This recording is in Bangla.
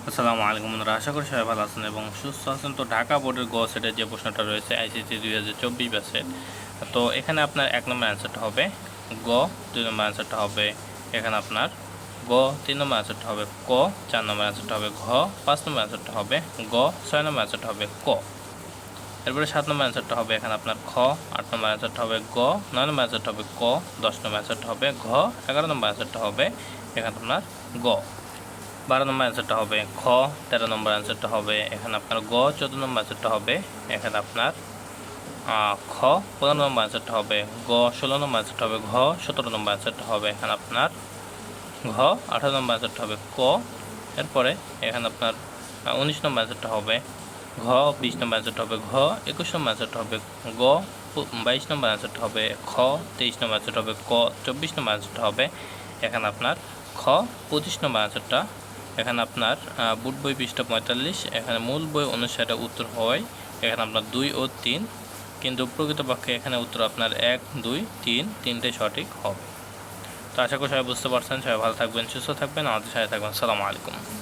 আসসালামু আলাইকুম বন্ধুরা, আশা করি সবাই ভালো আছেন এবং সুস্থ আছেন। তো ঢাকা বোর্ডের গ সেটের যে প্রশ্নটা রয়েছে আইসিসি 2024 ব্যাচের, তো এখানে আপনার 1 নম্বর অ্যান্সারটা হবে গ, 2 নম্বর অ্যান্সারটা হবে এখানে আপনার গ, 3 নম্বর অ্যান্সারটা হবে ক, 4 নম্বর অ্যান্সারটা হবে ঘ, 5 নম্বর অ্যান্সারটা হবে গ, 6 নম্বর অ্যান্সারটা হবে ক। এরপরে 7 নম্বর অ্যান্সারটা হবে এখানে আপনার খ, 8 নম্বর অ্যান্সারটা হবে গ, 9 নম্বর অ্যান্সারটা হবে ক, 10 নম্বর অ্যান্সারটা হবে ঘ, 11 নম্বর অ্যান্সারটা হবে এখানে আপনার গ, 12 নম্বর অ্যান্সারটা হবে খ, 13 নম্বর অ্যান্সারটা হবে এখানে আপনার গ, 14 নম্বর অ্যান্সারটা হবে এখানে আপনার খ, 15 নম্বর অ্যান্সারটা হবে গ, 16 নম্বর অ্যান্সারটা হবে ঘ, 17 নম্বর অ্যান্সারটা হবে এখানে আপনার ঘ, 18 নম্বর অ্যান্সারটা হবে ক। এরপরে এখানে আপনার 19 নম্বর অ্যান্সারটা হবে ঘ, 20 নম্বর অ্যান্সারটা হবে ঘ, 21 নম্বর অ্যান্সারটা হবে গ, 22 নম্বর অ্যান্সারটা হবে খ, 23 নম্বর অ্যান্সারটা হবে ক, 24 নম্বর অ্যান্সারটা হবে এখানে আপনার খ, 25 নম্বর অ্যান্সারটা এখানে আপনার বুট বই পৃষ্ঠা 45, এখানে মূল বই অনুসারে উত্তর হয় এখানে আপনার 2 ও 3, কিন্তু প্রকৃতপক্ষে এখানে উত্তর আপনার 1, 2, 3 তিনটে সঠিক হবে। তো আশা করি সবাই বুঝতে পারছেন। সবাই ভালো থাকবেন, সুস্থ থাকবেন, আমাদের সাথে থাকবেন। আসসালামু আলাইকুম।